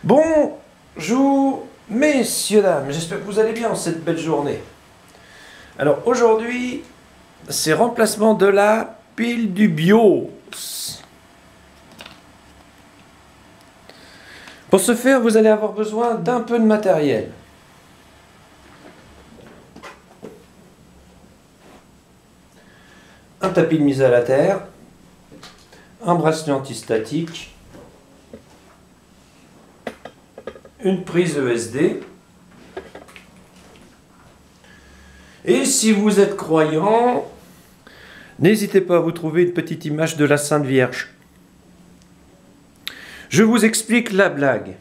Bonjour, messieurs, dames, j'espère que vous allez bien en cette belle journée. Alors aujourd'hui, c'est remplacement de la pile du BIOS. Pour ce faire, vous allez avoir besoin d'un peu de matériel. Un tapis de mise à la terre, un bracelet antistatique, une prise ESD. Et si vous êtes croyant, n'hésitez pas à vous trouver une petite image de la Sainte Vierge. Je vous explique la blague.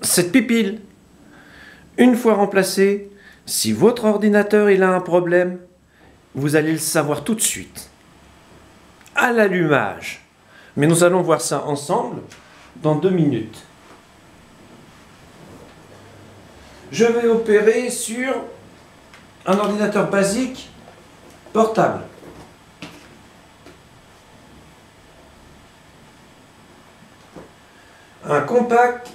Cette pipille, une fois remplacée, si votre ordinateur il a un problème, vous allez le savoir tout de suite, à l'allumage. Mais nous allons voir ça ensemble dans 2 minutes. Je vais opérer sur un ordinateur basique portable. Un compact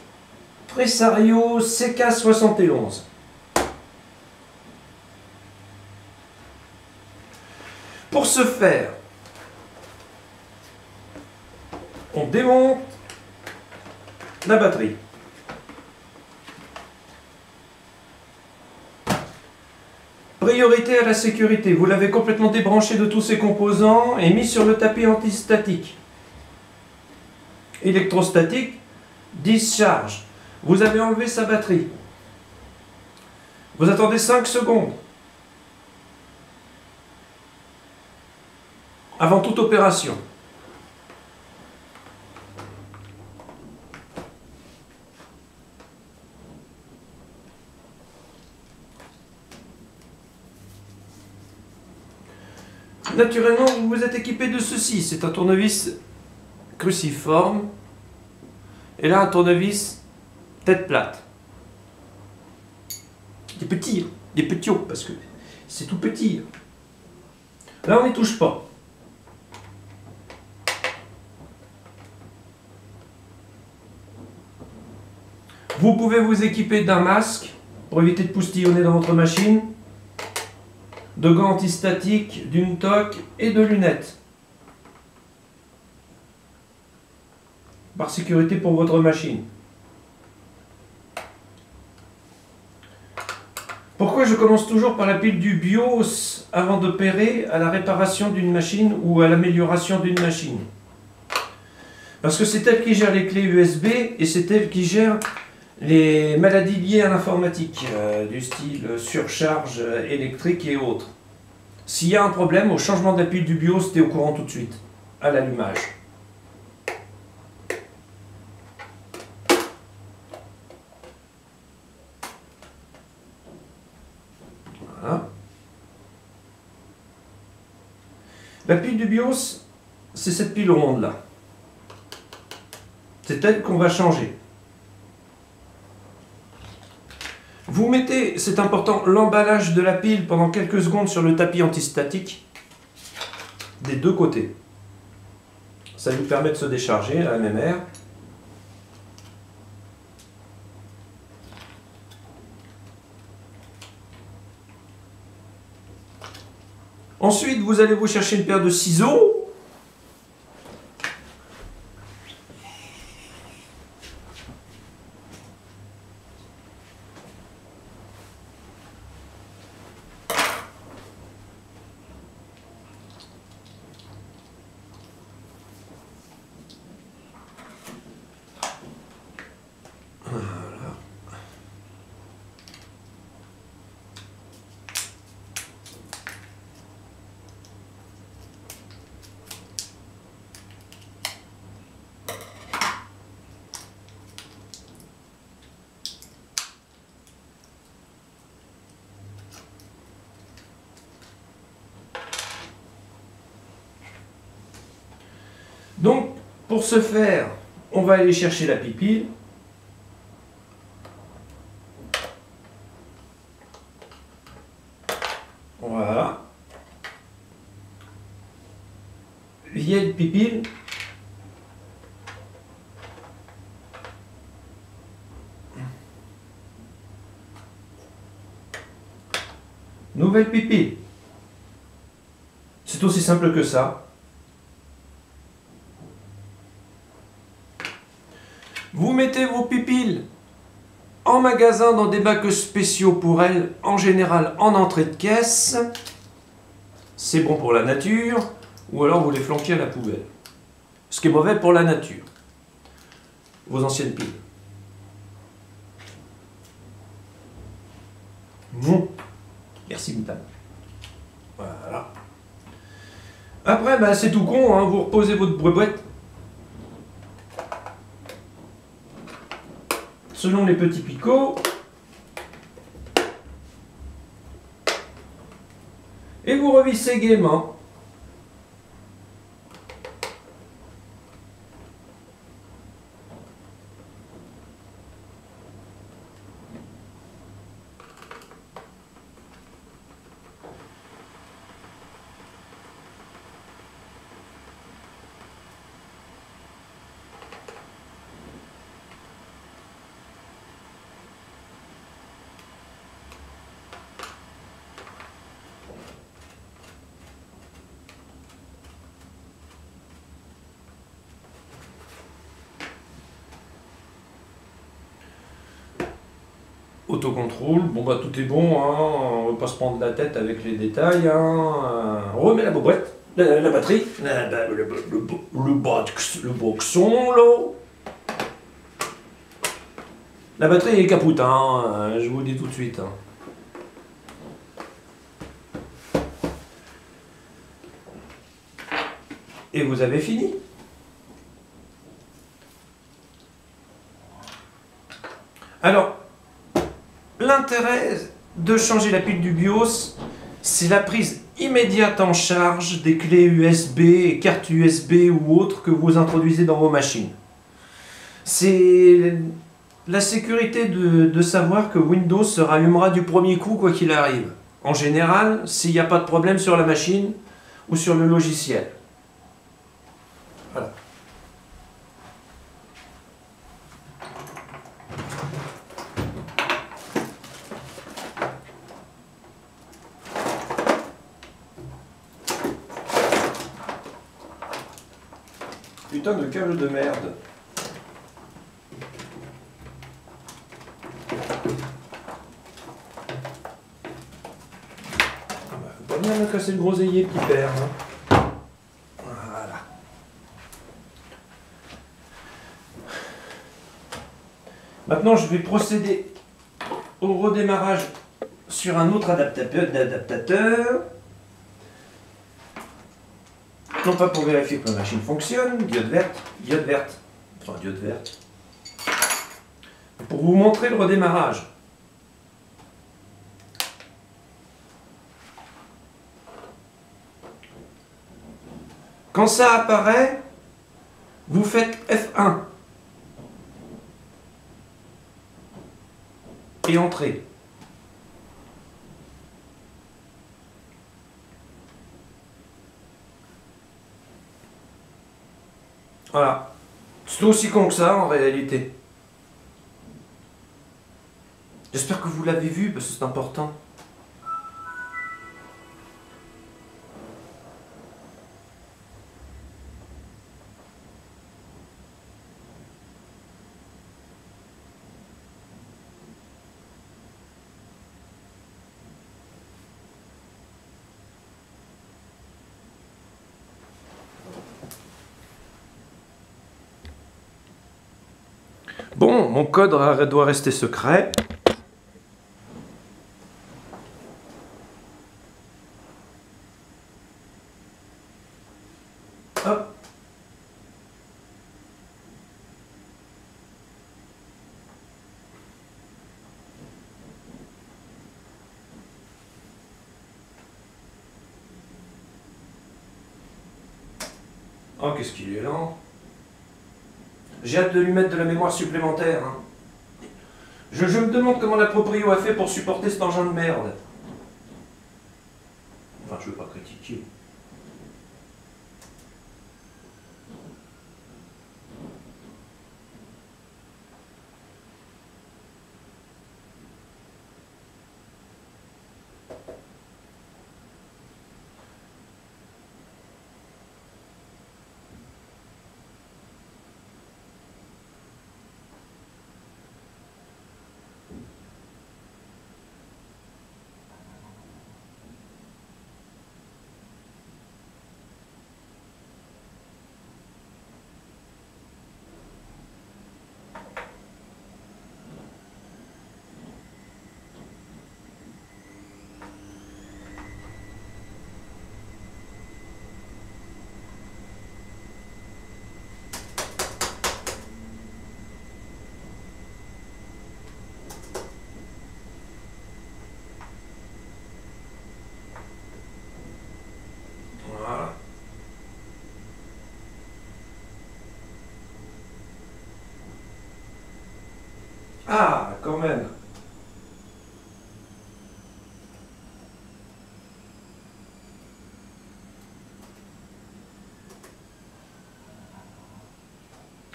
Presario CK71. Pour ce faire, on démonte la batterie. Priorité à la sécurité. Vous l'avez complètement débranché de tous ses composants et mis sur le tapis antistatique. Électrostatique, discharge. Vous avez enlevé sa batterie. Vous attendez 5 secondes. Avant toute opération. Naturellement, vous êtes équipé de ceci. C'est un tournevis cruciforme. Et là, un tournevis tête plate. Des petits, parce que c'est tout petit. Là, on n'y touche pas. Vous pouvez vous équiper d'un masque pour éviter de poustillonner dans votre machine, de gants antistatiques, d'une toque et de lunettes. Par sécurité pour votre machine. Pourquoi je commence toujours par la pile du BIOS avant d'opérer à la réparation d'une machine ou à l'amélioration d'une machine? Parce que c'est elle qui gère les clés USB et c'est elle qui gère les maladies liées à l'informatique, du style surcharge électrique et autres. S'il y a un problème, au changement de la pile du BIOS, tu es au courant tout de suite, à l'allumage. Voilà. La pile du BIOS, c'est cette pile ronde là. C'est elle qu'on va changer. Vous mettez, c'est important, l'emballage de la pile pendant quelques secondes sur le tapis antistatique des deux côtés. Ça vous permet de se décharger à la même air. Ensuite, vous allez vous chercher une paire de ciseaux. Donc, pour ce faire, on va aller chercher la pipille. Voilà. Vieille pipille. nouvelle pupille. C'est aussi simple que ça. Vous mettez vos pupilles en magasin dans des bacs spéciaux pour elles, en général en entrée de caisse. C'est bon pour la nature, ou alors vous les flanquez à la poubelle. Ce qui est mauvais pour la nature. Vos anciennes piles. Bon. Merci, Moutam. Voilà. Après, bah, c'est tout con, hein, vous reposez votre boîte. Selon les petits picots. Et vous revissez gaiement. Autocontrôle, bon bah tout est bon, hein, on va pas se prendre la tête avec les détails, hein, on remet la boîte, la batterie, le boxon là. La batterie est capoute, hein, je vous le dis tout de suite. Hein. Et vous avez fini. Alors, l'intérêt de changer la pile du BIOS, c'est la prise immédiate en charge des clés USB et cartes USB ou autres que vous introduisez dans vos machines. C'est la sécurité de savoir que Windows se rallumera du premier coup quoi qu'il arrive. En général, s'il n'y a pas de problème sur la machine ou sur le logiciel. Voilà. Putain de câble de merde. Faut pas bien me casser le groseillier, petit père. Hein. Voilà. Maintenant, je vais procéder au redémarrage sur un autre adaptateur. Non pas pour vérifier que la machine fonctionne, diode verte, enfin diode verte. Pour vous montrer le redémarrage. Quand ça apparaît, vous faites F1 et entrez. Voilà. C'est aussi con que ça en réalité. J'espère que vous l'avez vu parce que c'est important. Bon, mon code doit rester secret. Hop. Oh, qu'est-ce qu'il est lent. J'ai hâte de lui mettre de la mémoire supplémentaire. Hein. Je me demande comment la proprio a fait pour supporter cet engin de merde. Enfin, je veux pas critiquer. Ah, quand même.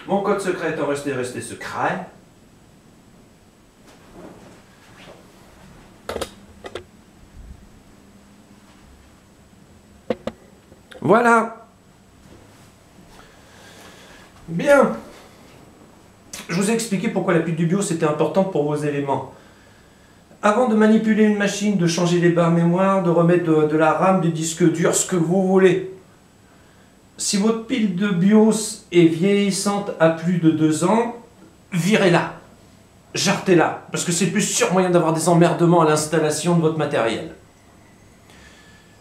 Mon code secret étant resté secret. Voilà. Bien. Je vous ai expliqué pourquoi la pile du BIOS était importante pour vos éléments. Avant de manipuler une machine, de changer les barres mémoire, de remettre de la RAM, du disque dur, ce que vous voulez. Si votre pile de BIOS est vieillissante à plus de 2 ans, virez-la. Jartez-la. Parce que c'est le plus sûr moyen d'avoir des emmerdements à l'installation de votre matériel.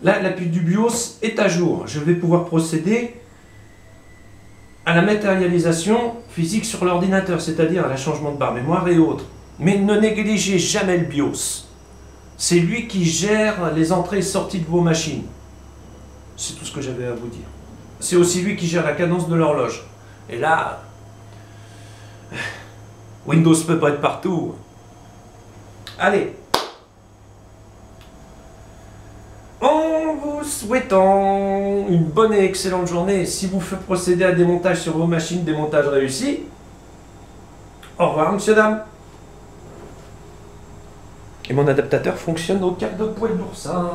Là, la pile du BIOS est à jour. Je vais pouvoir procéder à la matérialisation physique sur l'ordinateur, c'est-à-dire à l'achangement de barre mémoire et autres. Mais ne négligez jamais le BIOS. C'est lui qui gère les entrées et sorties de vos machines. C'est tout ce que j'avais à vous dire. C'est aussi lui qui gère la cadence de l'horloge. Et là, Windows peut pas être partout. Allez. En vous souhaitant une bonne et excellente journée, si vous faites procéder à des montages sur vos machines, des montages réussis. Au revoir, monsieur, dame. Et mon adaptateur fonctionne au cap de poil d'oursin.